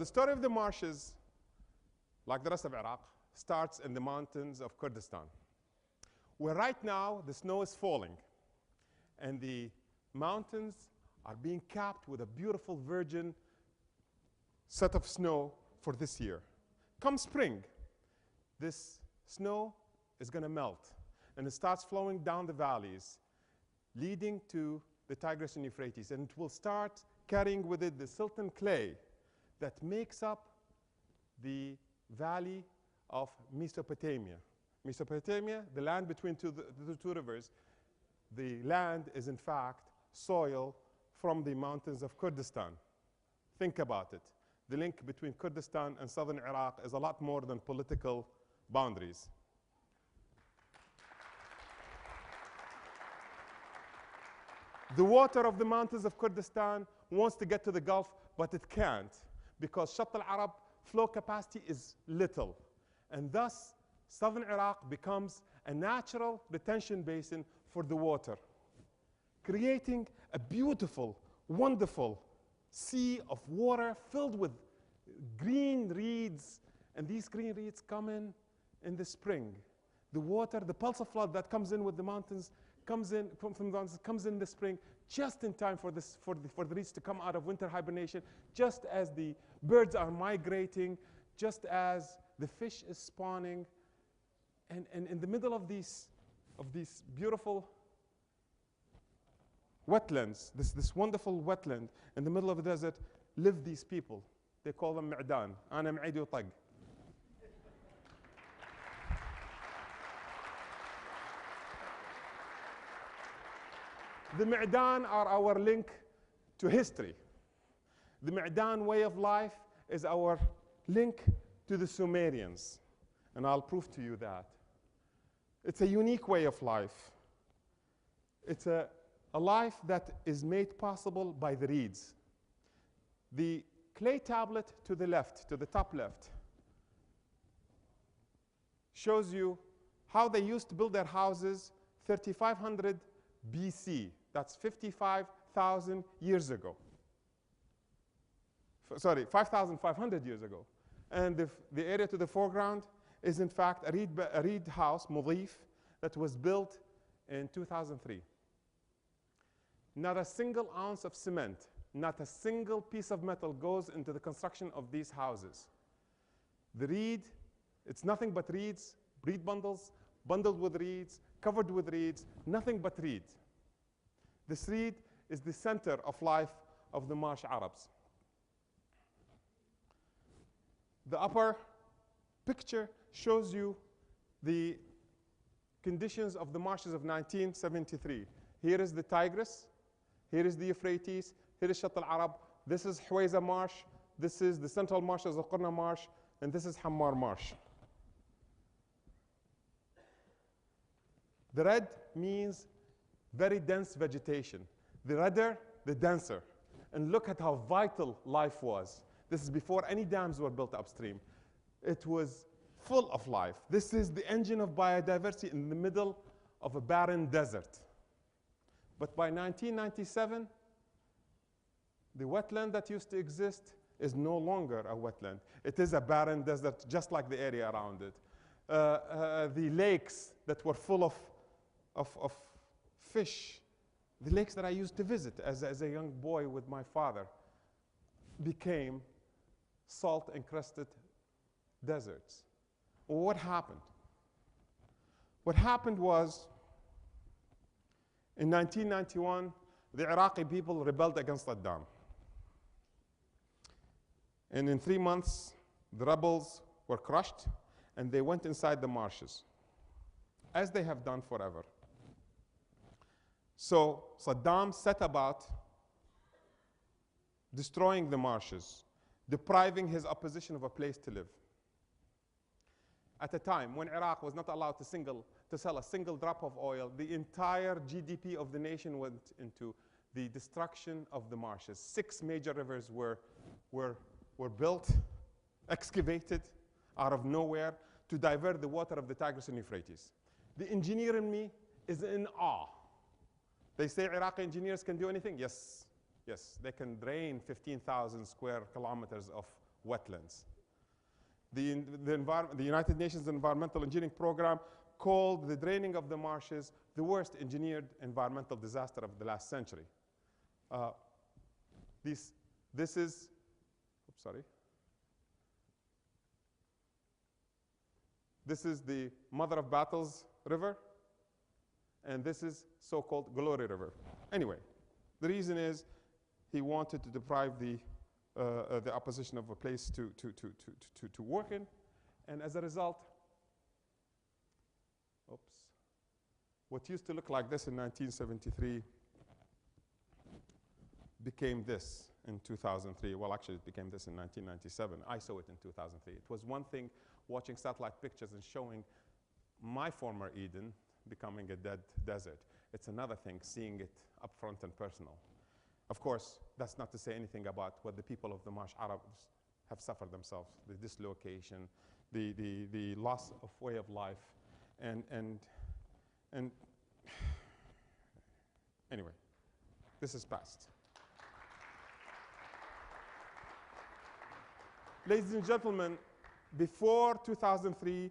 The story of the marshes, like the rest of Iraq, starts in the mountains of Kurdistan, where right now the snow is falling and the mountains are being capped with a beautiful virgin set of snow for this year. Come spring, this snow is going to melt and it starts flowing down the valleys, leading to the Tigris and Euphrates, and it will start carrying with it the silt and clay that makes up the valley of Mesopotamia. Mesopotamia, the land between the two rivers, the land is in fact soil from the mountains of Kurdistan. Think about it. The link between Kurdistan and southern Iraq is a lot more than political boundaries. The water of the mountains of Kurdistan wants to get to the Gulf, but it can't, because Shatt al-Arab flow capacity is little. And thus, southern Iraq becomes a natural retention basin for the water, creating a beautiful, wonderful sea of water filled with green reeds. And these green reeds come in the spring. The water, the pulse of flood that comes in with the mountains, comes in from the mountains, comes in the spring, just in time for the reeds to come out of winter hibernation, just as the birds are migrating, just as the fish is spawning. And in the middle of these beautiful wetlands, this wonderful wetland in the middle of the desert, live these people. They call them Ma'dan. Ana Ma'idi Tag. The Ma'dan are our link to history. The Ma'dan way of life is our link to the Sumerians. And I'll prove to you that. It's a unique way of life. It's a life that is made possible by the reeds. The clay tablet to the left, to the top left, shows you how they used to build their houses 3,500 BC. That's 55,000 years ago. Sorry, 5,500 years ago. And the area to the foreground is in fact a reed house, Mudif, that was built in 2003. Not a single ounce of cement, not a single piece of metal goes into the construction of these houses. The reed, it's nothing but reeds, reed bundles, bundled with reeds, covered with reeds, nothing but reed. This reed is the center of life of the marsh Arabs. The upper picture shows you the conditions of the marshes of 1973. Here is the Tigris, here is the Euphrates, here is Shatt al-Arab, this is Huwayza Marsh, this is the central marshes of Qurna Marsh, and this is Hammar Marsh. The red means very dense vegetation. The redder, the denser. And look at how vital life was. This is before any dams were built upstream. It was full of life. This is the engine of biodiversity in the middle of a barren desert. But by 1997, the wetland that used to exist is no longer a wetland. It is a barren desert, just like the area around it. The lakes that were full of fish, the lakes that I used to visit as a young boy with my father, became salt-encrusted deserts. Well, what happened? What happened was, in 1991, the Iraqi people rebelled against Saddam. And in 3 months, the rebels were crushed, and they went inside the marshes, as they have done forever. So Saddam set about destroying the marshes, depriving his opposition of a place to live. At a time when Iraq was not allowed to sell a single drop of oil, the entire GDP of the nation went into the destruction of the marshes. 6 major rivers were built, excavated out of nowhere to divert the water of the Tigris and Euphrates. The engineer in me is in awe. They say Iraqi engineers can do anything? Yes, yes, they can drain 15,000 square kilometers of wetlands. The United Nations Environmental Engineering Program called the draining of the marshes the worst engineered environmental disaster of the last century. This is, oops, sorry. This is the Mother of Battles River, and this is so-called Glory River. Anyway, the reason is he wanted to deprive the opposition of a place to work in, and as a result, oops, what used to look like this in 1973 became this in 2003. Well, actually, it became this in 1997. I saw it in 2003. It was one thing watching satellite pictures and showing my former Eden becoming a dead desert. It's another thing seeing it up front and personal. Of course, that's not to say anything about what the people of the Marsh Arabs have suffered themselves, the dislocation, the loss of way of life, and anyway, this is past. Ladies and gentlemen, before 2003,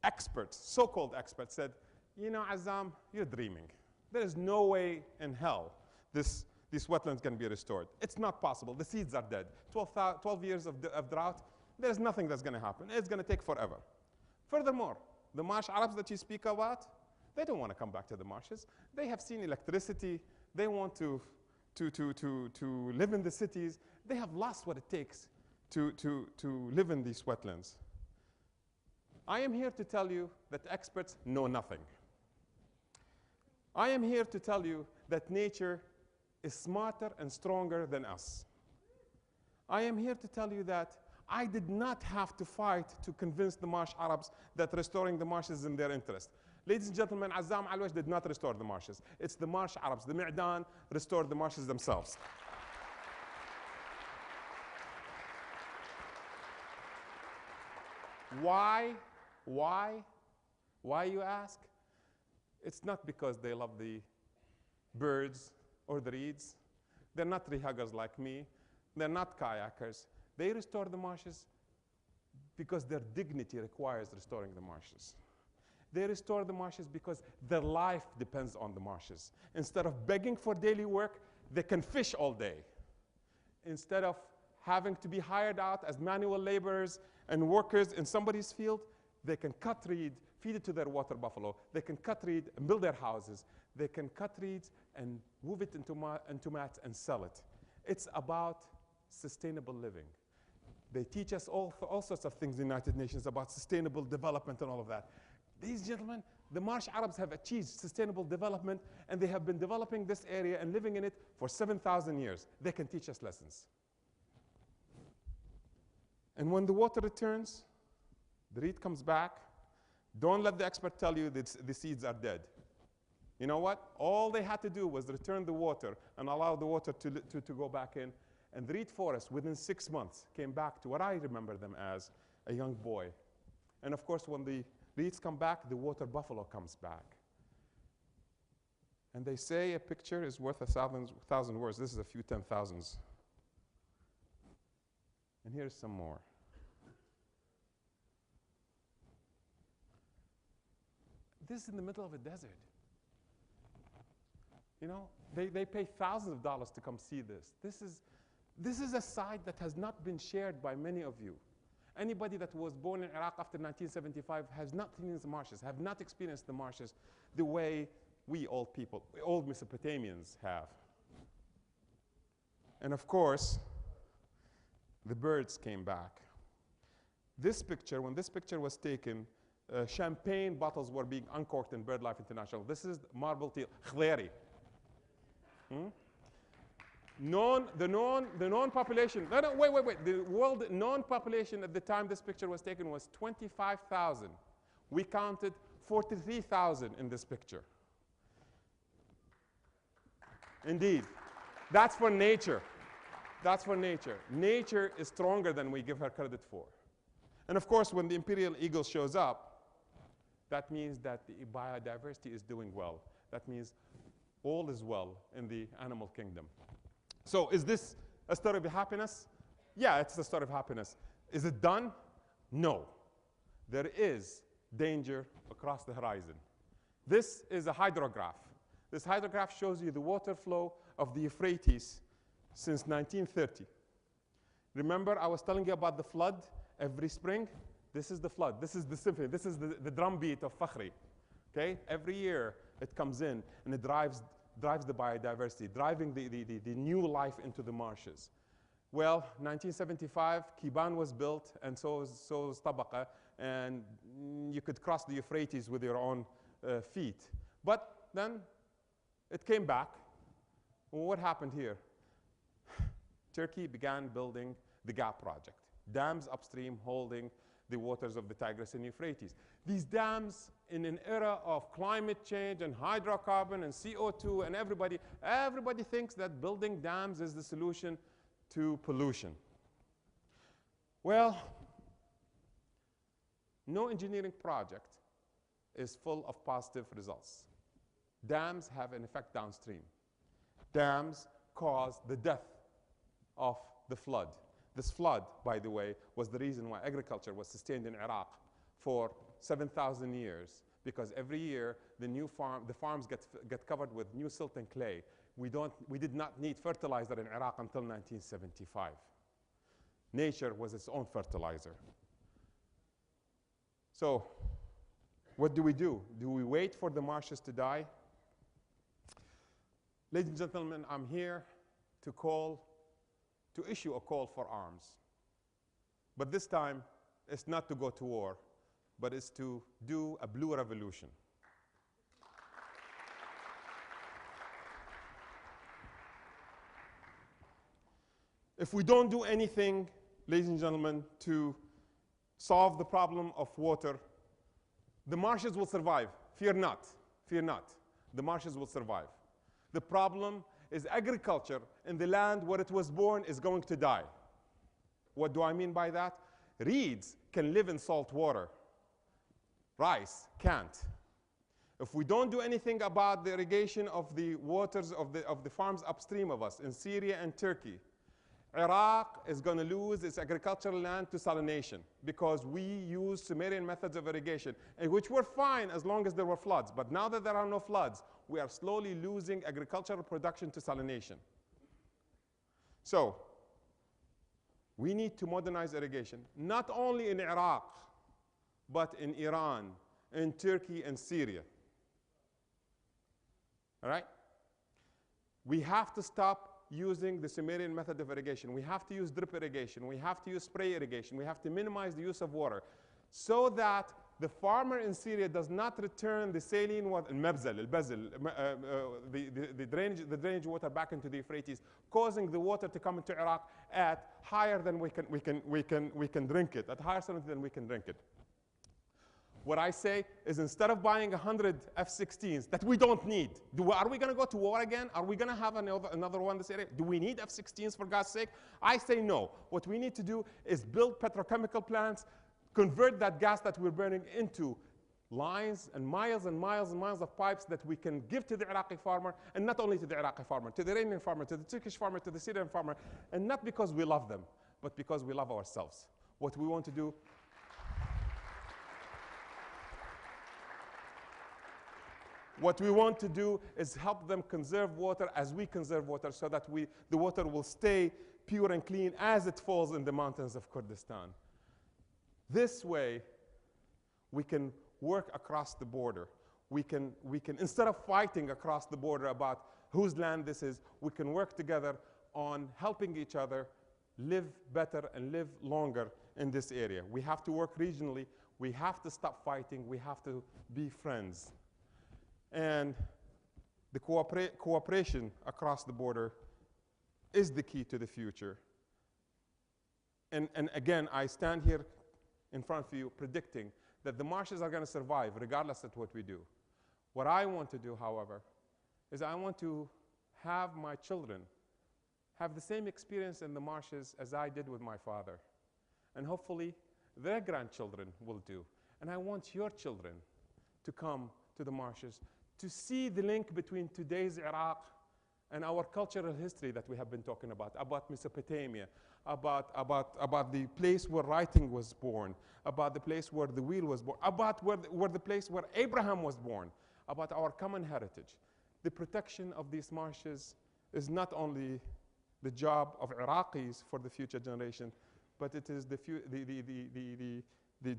experts, so-called experts, said, you know, Azzam, you're dreaming. There is no way in hell these wetlands can be restored. It's not possible. The seeds are dead. 12 years of drought, there's nothing that's going to happen. It's going to take forever. Furthermore, the Marsh Arabs that you speak about, they don't want to come back to the marshes. They have seen electricity. They want to live in the cities. They have lost what it takes to live in these wetlands. I am here to tell you that experts know nothing. I am here to tell you that nature is smarter and stronger than us. I am here to tell you that I did not have to fight to convince the Marsh Arabs that restoring the marshes is in their interest. Ladies and gentlemen, Azzam Alwash did not restore the marshes. It's the Marsh Arabs, the Mi'dan, restored the marshes themselves. Why, you ask? It's not because they love the birds or the reeds. They're not tree huggers like me. They're not kayakers. They restore the marshes because their dignity requires restoring the marshes. They restore the marshes because their life depends on the marshes. Instead of begging for daily work, they can fish all day. Instead of having to be hired out as manual laborers and workers in somebody's field, they can cut reed, feed it to their water buffalo. They can cut reed and build their houses. They can cut reeds and move it into mats and sell it. It's about sustainable living. They teach us all sorts of things in the United Nations about sustainable development and all of that. These gentlemen, the Marsh Arabs have achieved sustainable development, and they have been developing this area and living in it for 7,000 years. They can teach us lessons. And when the water returns, the reed comes back. Don't let the expert tell you that the seeds are dead. You know what? All they had to do was return the water and allow the water to go back in. And the reed forest, within 6 months, came back to what I remember them as a young boy. And of course, when the reeds come back, the water buffalo comes back. And they say a picture is worth 1,000 words. This is a few 10,000s. And here's some more. This is in the middle of a desert. You know, they pay thousands of dollars to come see this. This is a site that has not been shared by many of you. Anybody that was born in Iraq after 1975 has not seen the marshes, have not experienced the marshes the way we old people, old Mesopotamians have. And of course, the birds came back. This picture, when this picture was taken, champagne bottles were being uncorked in BirdLife International. This is marble teal, khleri. The known population, wait. The world known population at the time this picture was taken was 25,000. We counted 43,000 in this picture. Indeed, that's for nature. That's for nature. Nature is stronger than we give her credit for. And of course, when the imperial eagle shows up, that means that the biodiversity is doing well. That means all is well in the animal kingdom. So is this a story of happiness? Yeah, it's the story of happiness. Is it done? No. There is danger across the horizon. This is a hydrograph. This hydrograph shows you the water flow of the Euphrates since 1930. Remember, I was telling you about the flood every spring? This is the flood. This is the symphony. This is the drumbeat of Fakhri. Okay? Every year it comes in and it drives the biodiversity, driving the new life into the marshes. Well, 1975, Kiban was built, and so was Tabaqa, and you could cross the Euphrates with your own feet. But then it came back. Well, what happened here? Turkey began building the GAP project, dams upstream holding the waters of the Tigris and Euphrates. These dams, in an era of climate change and hydrocarbon and CO2 and everybody thinks that building dams is the solution to pollution. Well, no engineering project is full of positive results. Dams have an effect downstream. Dams cause the death of the flood. This flood, by the way, was the reason why agriculture was sustained in Iraq for 7,000 years, because every year the farms get covered with new silt and clay. We did not need fertilizer in Iraq until 1975. Nature was its own fertilizer. So, what do? Do we wait for the marshes to die? Ladies and gentlemen, I'm here to issue a call for arms. But this time, it's not to go to war, but it's to do a blue revolution. If we don't do anything, ladies and gentlemen, to solve the problem of water, the marshes will survive. Fear not. Fear not. The marshes will survive. The problem is agriculture in the land where it was born is going to die. What do I mean by that? Reeds can live in salt water. Rice can't. If we don't do anything about the irrigation of the waters of the farms upstream of us in Syria and Turkey, Iraq is going to lose its agricultural land to salination because we use Sumerian methods of irrigation, which were fine as long as there were floods. But now that there are no floods, we are slowly losing agricultural production to salination. So, we need to modernize irrigation, not only in Iraq, but in Iran, in Turkey, and Syria. All right? We have to stop using the Sumerian method of irrigation. We have to use drip irrigation. We have to use spray irrigation. We have to minimize the use of water so that the farmer in Syria does not return the saline water, the drainage water back into the Euphrates, causing the water to come into Iraq at higher than we can drink it, at higher salinity than we can drink it. What I say is, instead of buying 100 F-16s that we don't need, are we going to go to war again? Are we going to have another one in this area? Do we need F-16s for God's sake? I say no. What we need to do is build petrochemical plants, convert that gas that we're burning into lines and miles and miles and miles of pipes that we can give to the Iraqi farmer, and not only to the Iraqi farmer, to the Iranian farmer, to the Turkish farmer, to the Syrian farmer, and not because we love them, but because we love ourselves. What we want to do is help them conserve water as we conserve water, so that the water will stay pure and clean as it falls in the mountains of Kurdistan. This way, we can work across the border. We can, instead of fighting across the border about whose land this is, we can work together on helping each other live better and live longer in this area. We have to work regionally. We have to stop fighting. We have to be friends. And the cooperation across the border is the key to the future. And again, I stand here in front of you predicting that the marshes are going to survive regardless of what we do. What I want to do, however, is I want to have my children have the same experience in the marshes as I did with my father. And hopefully their grandchildren will do. And I want your children to come to the marshes to see the link between today's Iraq and our cultural history that we have been talking about Mesopotamia, about the place where writing was born, about the place where the wheel was born, about where the place where Abraham was born, about our common heritage. The protection of these marshes is not only the job of Iraqis for the future generation, but it is the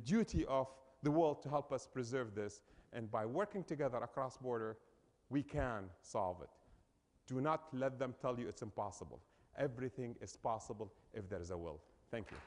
duty of the world to help us preserve this. And by working together across border, we can solve it. Do not let them tell you it's impossible. Everything is possible if there is a will. Thank you.